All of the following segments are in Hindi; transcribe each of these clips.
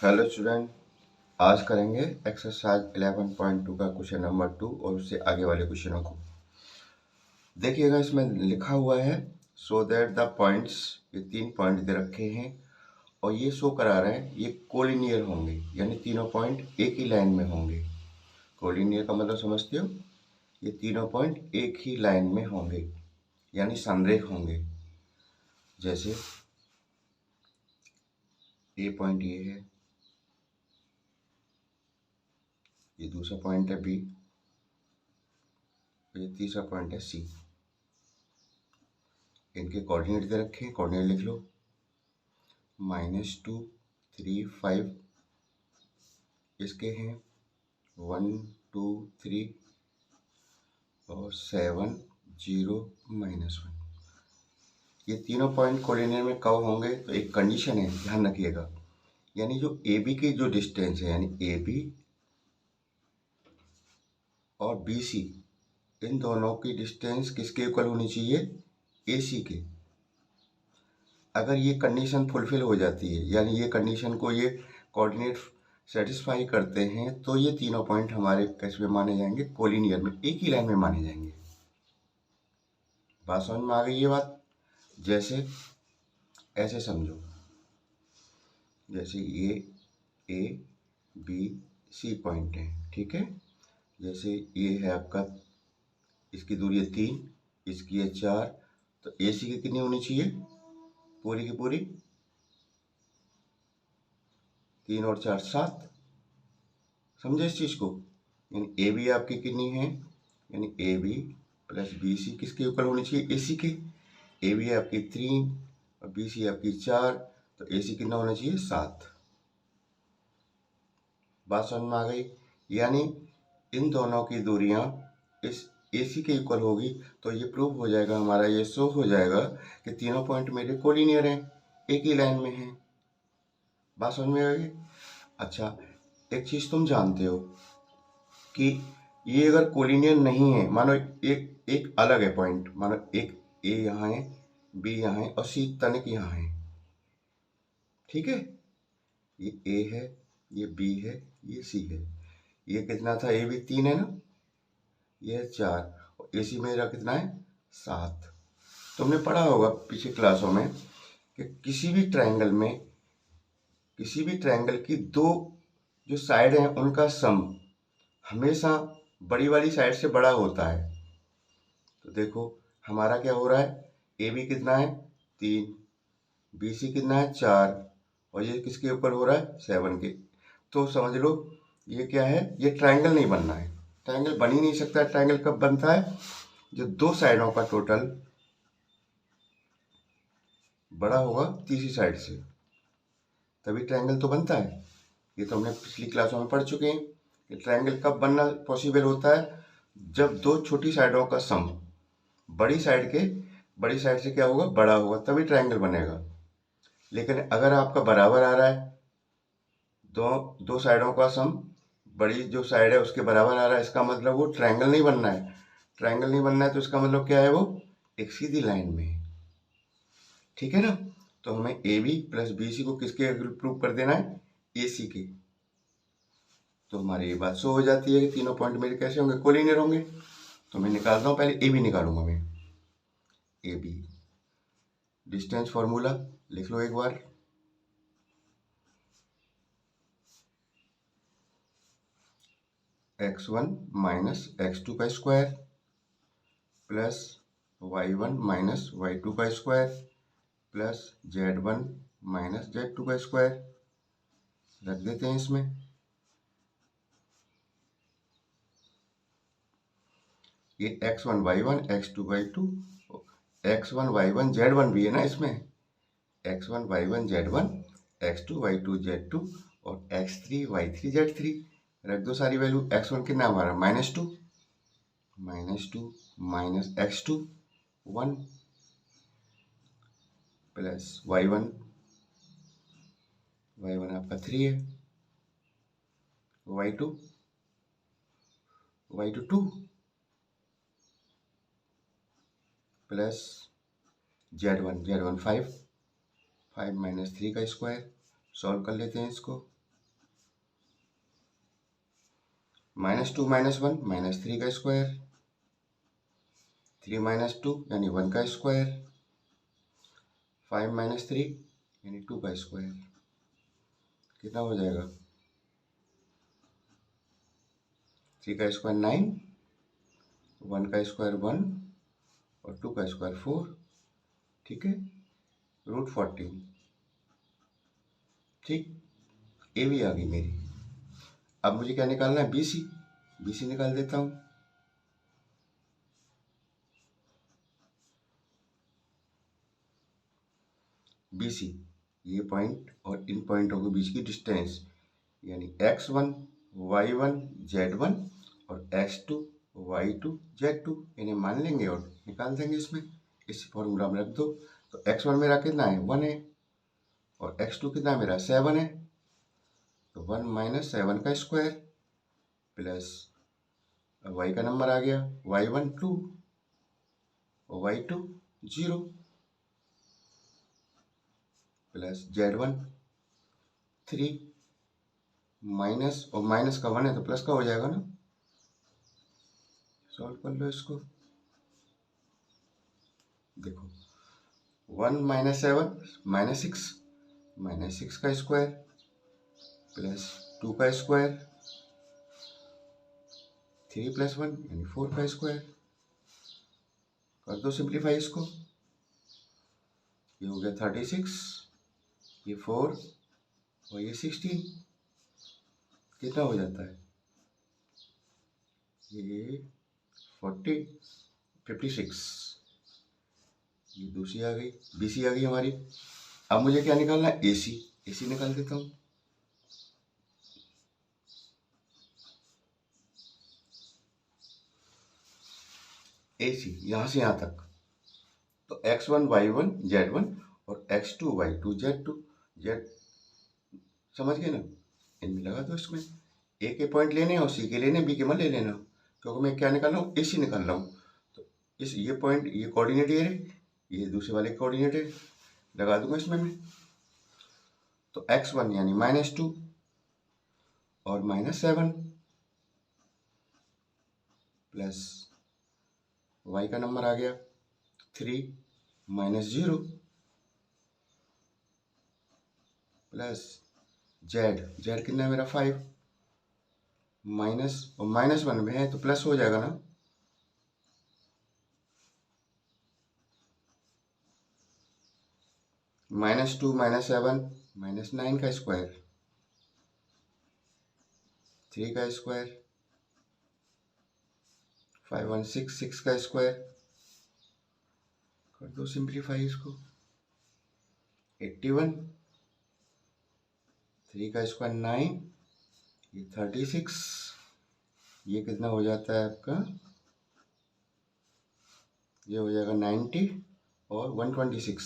हेलो स्टूडेंट, आज करेंगे एक्सरसाइज 11.2 का क्वेश्चन नंबर 2 और उससे आगे वाले क्वेश्चनों को। देखिएगा, इसमें लिखा हुआ है सो दैट द पॉइंट्स, ये 3 पॉइंट दे रखे हैं और ये शो करा रहे हैं ये कोलिनियर होंगे, यानी तीनों पॉइंट एक ही लाइन में होंगे। कोलिनियर का मतलब समझते हो? ये तीनों पॉइंट एक ही लाइन में होंगे यानी संरेख होंगे। जैसे ए पॉइंट ये है, ये दूसरा पॉइंट है बी, ये तीसरा पॉइंट है सी। इनके कोऑर्डिनेट दे रखे हैं, कोऑर्डिनेट लिख लो। -2, 3, 5 इसके हैं, 1, 2, 3 और 7, 0, -1। ये तीनों पॉइंट कोऑर्डिनेट में कब होंगे? तो एक कंडीशन है, ध्यान रखिएगा। यानी जो ए बी की जो डिस्टेंस है, यानी ए बी और बी सी, इन दोनों की डिस्टेंस किसके इक्वल होनी चाहिए? ए सी के। अगर ये कंडीशन फुलफिल हो जाती है, यानी ये कंडीशन को ये कोऑर्डिनेट सेटिस्फाई करते हैं, तो ये तीनों पॉइंट हमारे कैसे में माने जाएंगे? कोलिनियर में, एक ही लाइन में माने जाएंगे। बात समझ में आ गई ये बात? जैसे ऐसे समझो, जैसे ये ए बी सी पॉइंट है, ठीक है। जैसे ये है आपका, इसकी दूरी है 3, इसकी है 4, तो ए सी की कितनी होनी चाहिए? पूरी की पूरी 3 और 4 7। समझे इस चीज को? यानी ए बी आपकी कितनी है? यानी A B plus B C किसके इक्वल होनी चाहिए? ए सी के। ए बी आपकी 3 और बी सी आपकी 4, तो ए सी कितना होना चाहिए? 7। बात समझ में आ गई? यानी इन दोनों की दूरियां इस ए सी के इक्वल होगी, तो ये प्रूव हो जाएगा हमारा, ये शो हो जाएगा कि तीनों पॉइंट मेरे कोलिनियर हैं, एक ही लाइन में हैं। बात समझ में आ गई? अच्छा, एक चीज तुम जानते हो कि ये अगर कोलिनियर नहीं है, मानो एक एक अलग है पॉइंट, मानो एक ए यहाँ है, बी यहाँ है और सी तनिक यहाँ है, ठीक है। ये ए है, ये बी है, ये सी है। ये कितना था? ए बी 3 है ना, ये है 4 और ए सी मेरा कितना है? 7। तुमने पढ़ा होगा पिछली क्लासों में कि किसी भी ट्रायंगल की दो जो साइड हैं उनका सम हमेशा बड़ी वाली साइड से बड़ा होता है। तो देखो हमारा क्या हो रहा है, ए बी कितना है? 3, बी सी कितना है? 4 और ये किसके ऊपर हो रहा है? 7 के। तो समझ लो ये क्या है, ये ट्रायंगल नहीं बनना है। ट्रायंगल बन ही नहीं सकता। ट्रायंगल कब बनता है? जो दो साइडों का टोटल बड़ा होगा तीसरी साइड से, तभी ट्रायंगल तो बनता है। ये तो हमने पिछली क्लासों में पढ़ चुके हैं कि ट्रायंगल कब बनना पॉसिबल होता है? जब दो छोटी साइडों का सम बड़ी साइड से क्या होगा? बड़ा होगा, तभी ट्रायंगल बनेगा। लेकिन अगर आपका बराबर आ रहा है, दो दो साइडों का सम बड़ी जो साइड है उसके बराबर आ रहा है, इसका मतलब वो ट्रायंगल नहीं बनना है। ट्रायंगल नहीं बनना है तो इसका मतलब क्या है? वो एक सीधी लाइन में है, ठीक है ना। तो हमें A B plus B C को किसके प्रूव कर देना है? ए सी के। तो हमारी ये बात शो हो जाती है कि तीनों पॉइंट मेरे कैसे होंगे? कोलिनियर होंगे। तो मैं निकालता हूँ, पहले ए बी निकालूंगा मैं। ए बी डिस्टेंस फॉर्मूला लिख लो एक बार। x1 माइनस x2 का square plus y1 minus y2 का square plus z1 minus z2 का स्क्वायर रख देते हैं इसमें। ये x1 y1 x2 y2, x1 y1 z1 भी है ना इसमें, x1 y1 z1 x2 y2 z2 और x3 y3 z3 रख दो सारी वैल्यू। x1 कितना हमारा? -2 माइनस x2 1 प्लस y1 आपका 3 है, y2 2 प्लस z1 5 माइनस 3 का स्क्वायर। सॉल्व कर लेते हैं इसको। -2 -1 -3 का स्क्वायर, 3 -2 यानी 1 का स्क्वायर, 5 - 3 यानी 2 का स्क्वायर। कितना हो जाएगा? 3 का स्क्वायर 9, 1 का स्क्वायर 1 और 2 का स्क्वायर 4। ठीक है, √14। ठीक, ए भी आ गई मेरी। अब मुझे क्या निकालना है? BC। BC निकाल देता हूँ। BC ये पॉइंट और इन पॉइंटों के बीच की डिस्टेंस, यानी x1 y1 z1 और x2 y2 z2, इन्हें मान लेंगे और निकाल देंगे। इसमें इस फॉर्मूला में रख दो। तो x1 मेरा कितना है? 1 है और x2 कितना मेरा? 7 है। तो 1 - 7 का स्क्वायर प्लस y का नंबर आ गया y1 2 और y2 0 प्लस z1 3 माइनस, और माइनस का 1 है तो प्लस का हो जाएगा ना। सॉल्व कर लो इसको। देखो 1 - 7 -6 -6 का स्क्वायर प्लस 2 का स्क्वायर, 3 + 1 यानी 4 का स्क्वायर। कर दो सिंप्लीफाई इसको। ये हो गया 36, ये 4 और ये 16। कितना हो जाता है? ये 40 56। ये दूसरी आ गई, BC आ गई हमारी। अब मुझे क्या निकालना है? AC। AC निकाल देता हूँ। AC यहाँ से यहाँ तक, तो x1 y1 z1 और x2 y2 z2 z, समझ गए ना? इनमें लगा दो। इसमें A के पॉइंट लेने और C के लेने, B के मत ले लेना, क्योंकि मैं क्या निकाल रहा हूँ? AC निकाल रहा हूँ। तो इस ये पॉइंट, ये कोऑर्डिनेट ये दूसरे वाले कोऑर्डिनेट है, लगा दूंगा इसमें मैं। तो x1 यानी -2 और -7 प्लस y का नंबर आ गया 3 -0 प्लस z कितना है मेरा? 5 माइनस, और -1 में है तो प्लस हो जाएगा ना। -2 -7 -9 का स्क्वायर, 3 का स्क्वायर, 5 1 6 6 का स्क्वायर। कर दो सिंप्लीफाई इसको। 81, 3 का स्क्वायर 9, ये 36, ये कितना हो जाता है आपका? ये हो जाएगा 90 और 126,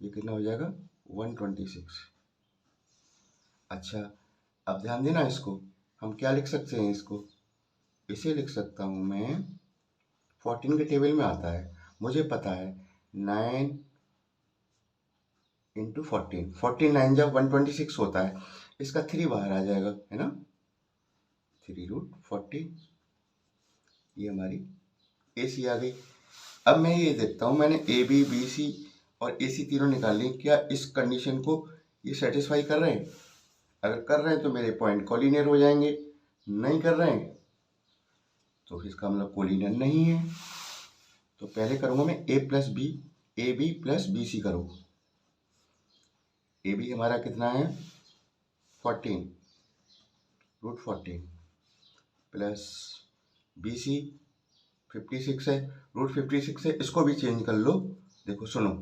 ये कितना हो जाएगा? 126। अच्छा, अब ध्यान देना इसको। हम क्या लिख सकते हैं इसको? इसे लिख सकता हूँ मैं, 14 के टेबल में आता है, मुझे पता है 9 × 14, 14 9 जब 126 होता है, इसका 3 बाहर आ जाएगा, है ना। 3√14, ये हमारी AC आ गई। अब मैं ये देखता हूँ, मैंने AB BC और AC तीनों निकाल ली, क्या इस कंडीशन को ये सेटिस्फाई कर रहे हैं? अगर कर रहे हैं तो मेरे पॉइंट कोलिनियर हो जाएंगे, नहीं कर रहे हैं तो इसका मतलब कोलिनियर नहीं है। तो पहले करूँगा मैं A + B, AB + BC करूँ। AB हमारा कितना है? 14 √14 प्लस BC 56 है, √56 है, इसको भी चेंज कर लो। देखो सुनो,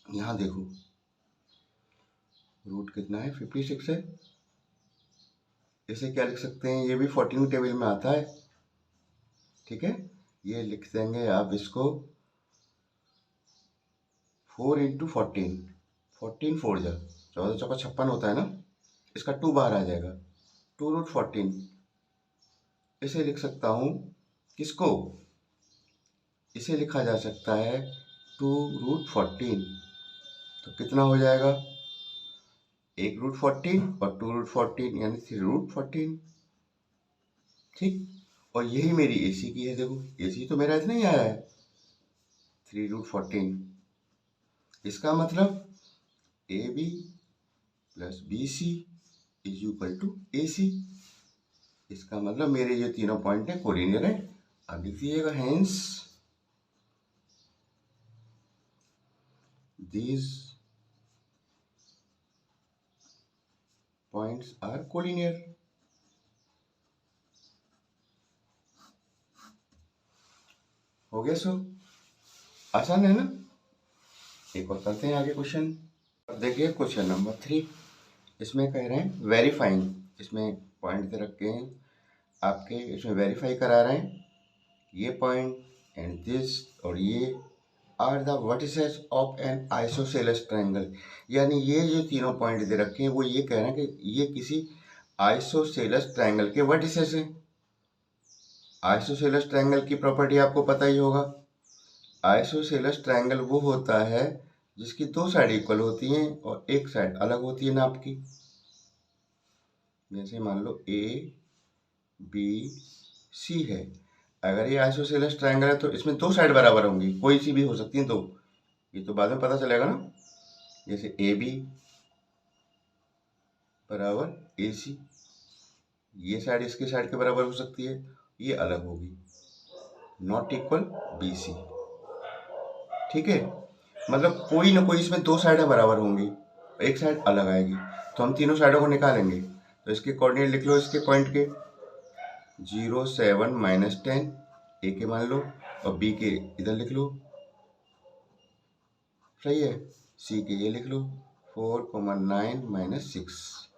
यहाँ देखो रूट कितना है? 56 है। इसे क्या लिख सकते हैं? ये भी 14 टेबल में आता है, ठीक है। ये लिख देंगे आप इसको 4 × 14, 14 4 जा 14 चौका 56 होता है ना, इसका 2 बाहर आ जाएगा, 2√14। इसे लिख सकता हूँ, किसको? इसे लिखा जा सकता है 2√14। तो कितना हो जाएगा? 1√14 और 2√14 यानी 3√14। ठीक। और यही मेरी AC की है, देखो AC तो मेरा इतना ही आया है 3√14। इसका मतलब AB plus BC is equal to AC। इसका मतलब मेरे जो तीनों पॉइंट है कोलिनियर है। अब लिख दीजिएगा hence these points are collinear। हो गया सो, आसान है ना। एक और करते हैं आगे क्वेश्चन। देखिए क्वेश्चन नंबर 3, इसमें कह रहे हैं वेरीफाइंग। इसमें पॉइंट दे रखे हैं आपके, इसमें वेरीफाई करा रहे हैं ये पॉइंट एंड दिस और ये are the vertices of an isosceles triangle. यानी ये जो तीनों पॉइंट दे रखे हैं वो ये कह रहे हैं कि ये किसी आइसोसेलेस ट्रायंगल के वर्टिसेस हैं। आइसोसेलेस ट्रायंगल की प्रॉपर्टी आपको पता ही होगा। आइसोसेलेस ट्रायंगल वो होता है जिसकी दो साइड इक्वल होती हैं और एक साइड अलग होती है नाप की। जैसे मान लो ABC है, अगर ये आइसोसेलेस ट्रायंगल है तो इसमें दो साइड बराबर होंगी, कोई सी भी हो सकती है, तो ये तो बाद में पता चलेगा ना। जैसे AB बराबर AC, ये साइड इसके साइड के बराबर हो सकती है, ये अलग होगी, नॉट इक्वल BC। ठीक है, मतलब कोई ना कोई इसमें दो साइडें बराबर होंगी, एक साइड अलग आएगी, तो हम तीनों साइडों को निकालेंगे। तो इसके कोऑर्डिनेट लिख लो, इसके पॉइंट के 0, 7, -10 ए के मान लो और B के इधर लिख लो, सही है। C के ये लिख लो 4, 9, -6।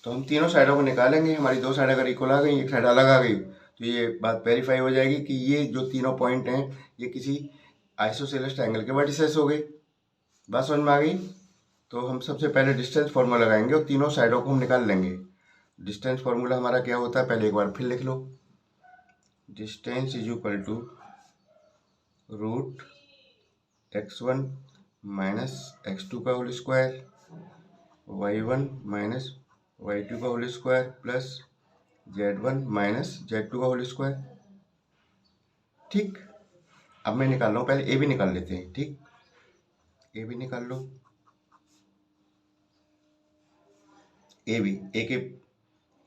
तो हम तीनों साइडों को निकालेंगे, हमारी दो साइड अगर इक्वल आ गई, एक साइड अलग आ गई, तो ये बात वेरीफाई हो जाएगी कि ये जो तीनों पॉइंट हैं ये किसी आइसोसेलेस ट्रायंगल के वर्टिसेस हो गए। बात समझ में आ गई। तो हम सबसे पहले डिस्टेंस फार्मूला लगाएंगे और तीनों साइडों को हम निकाल लेंगे। डिस्टेंस फार्मूला हमारा क्या होता है, पहले एक बार फिर लिख लो। Distance is equal to √x1 - x2 का होल स्क्वायर, y1 - y2 का whole square plus z1 - z2 का होल स्क्वायर। ठीक, अब मैं निकाल रहा हूँ, पहले ए भी निकाल लेते हैं। ठीक, ए भी निकाल लो।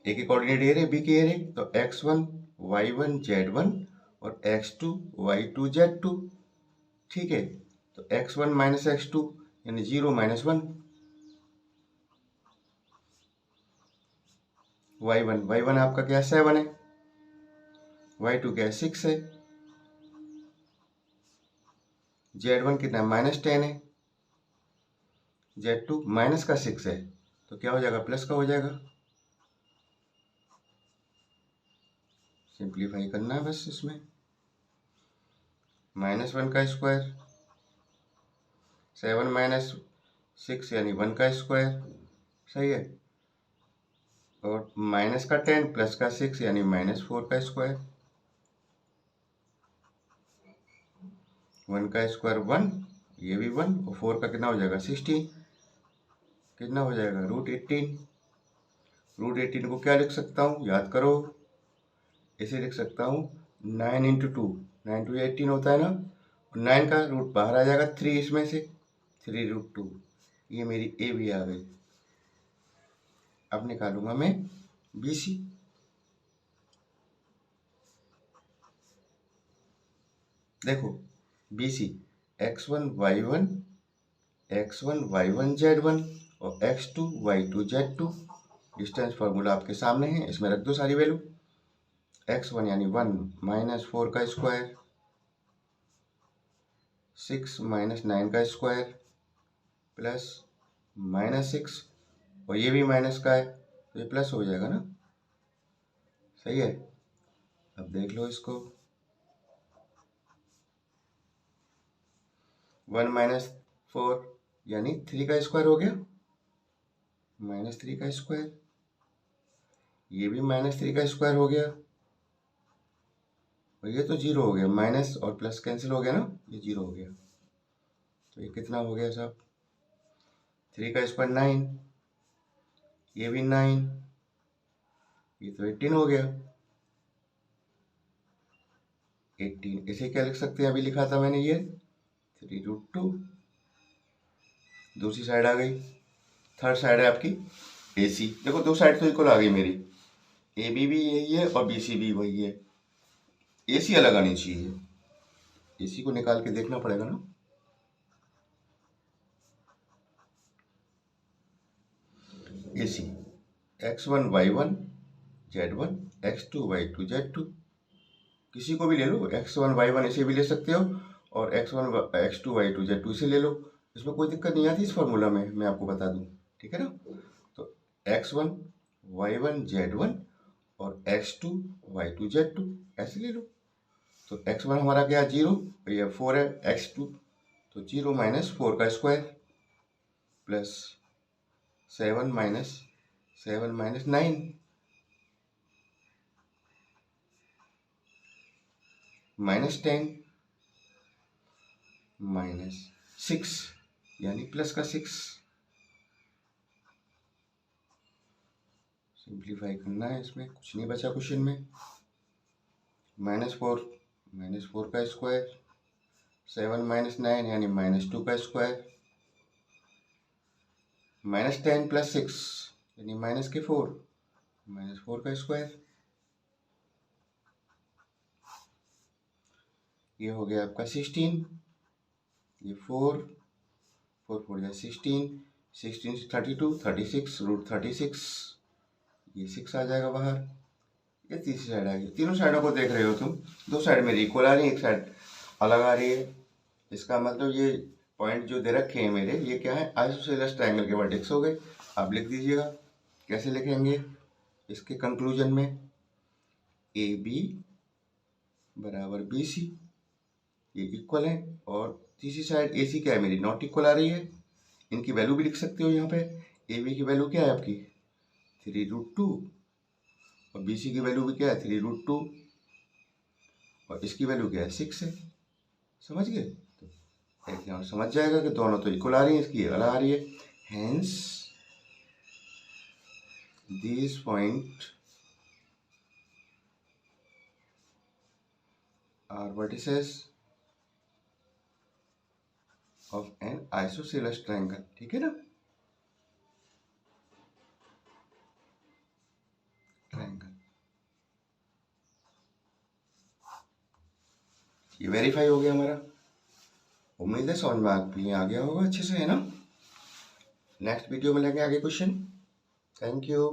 ए के कोऑर्डिनेट ए रहे, बी के ए रहे, तो x1 y1 z1 और x2 y2 z2। ठीक है, तो x1 - x2 यानी 0 - 1, y1 आपका क्या 7 है, y2 क्या 6 है, z1 कितना -10 है, z2 माइनस का 6 है, तो क्या हो जाएगा, प्लस का हो जाएगा। सिंप्लीफाई करना है बस इसमें, -1 का स्क्वायर, 7 - 6 यानी 1 का स्क्वायर, सही है, और माइनस का 10 प्लस का 6 यानी -4 का स्क्वायर। 1 का स्क्वायर 1, ये भी 1, और 4 का कितना हो जाएगा 16, कितना हो जाएगा √18। √18 को क्या लिख सकता हूँ, याद करो, इसे लिख सकता हूँ 9 × 2, 9 2 18 होता है ना, और 9 का रूट बाहर आ जाएगा 3, इसमें से 3√2। ये मेरी ए भी आ गई। अब निकालूंगा मैं BC। देखो BC x1 y1 z1 और x2 y2 z2। Distance formula आपके सामने है, इसमें रख दो सारी वैल्यू। x1 यानी 1 -4 का स्क्वायर, 6 - 9 का स्क्वायर प्लस -6, और ये भी माइनस का है तो ये प्लस हो जाएगा ना, सही है। अब देख लो इसको, 1 - 4 यानी 3 का स्क्वायर हो गया, -3 का स्क्वायर, ये भी -3 का स्क्वायर हो गया, और ये तो 0 हो गया, माइनस और प्लस कैंसिल हो गया ना, ये 0 हो गया। तो ये कितना हो गया साहब, 3 का स्क्वायर 9, ये भी 9, ये तो 18 हो गया। 18, इसे क्या लिख सकते हैं, अभी लिखा था मैंने ये 3√2। दूसरी साइड आ गई, थर्ड साइड है आपकी AC। देखो दो साइड तो इक्वल आ गई मेरी, AB भी यही है और BC भी वही है। AC अलग आनी चाहिए, AC को निकाल के देखना पड़ेगा ना। AC X1 Y1 Z1 X2 Y2 Z2, किसी को भी ले लो, X1 Y1 इसे भी ले सकते हो और X1 X2 Y2 Z2 इसे ले लो, इसमें कोई दिक्कत नहीं आती इस फॉर्मूला में, मैं आपको बता दूं, ठीक है ना। तो X1 Y1 Z1 और X2 Y2 Z2 ऐसे ले लो। तो X1 हमारा क्या है 0, ये 4 है, X2 तो 0 माइनस 4 का square plus 7 minus 9 minus 10 minus 6 यानी प्लस का 6। सिंप्लीफाई करना है, इसमें कुछ नहीं बचा क्वेश्चन में। -4 का स्क्वायर 7 माइनस 9 यानी -2 का स्क्वायर -10 प्लस 6 यानी -4 -4 का स्क्वायर। ये हो गया आपका 16, ये 4 4 या 16 16 से 32 36 √36, ये 6 आ जाएगा बाहर। ये तीसरी साइड आ गई, तीनों साइडों को देख रहे हो तुम, दो साइड मेरी इक्वल आ रही है, एक साइड अलग आ रही है। इसका मतलब ये पॉइंट जो दे रखे हैं मेरे, ये क्या है, आइसोसेलेस ट्रायंगल के वर्टेक्स हो गए। आप लिख दीजिएगा, कैसे लिखेंगे इसके कंक्लूजन में, AB बराबर BC, ये इक्वल है, और तीसरी साइड AC क्या है मेरी, नॉट इक्वल आ रही है। इनकी वैल्यू भी लिख सकते हो यहाँ पे, AB की वैल्यू क्या है आपकी 3√2 और BC की वैल्यू भी क्या है 3√2 और इसकी वैल्यू क्या है 6 है। समझ गए, तो एग्जाम समझ जाएगा कि दोनों तो इक्वल आ रही है, इसकी अलग आ रही है। Hence this point are vertices of an isosceles triangle, ठीक है ना, ट्रायंगल। ये वेरीफाई हो गया हमारा, उम्मीद है समझ में आ गया होगा अच्छे से, है ना। नेक्स्ट वीडियो में लेंगे आगे क्वेश्चन। Thank you.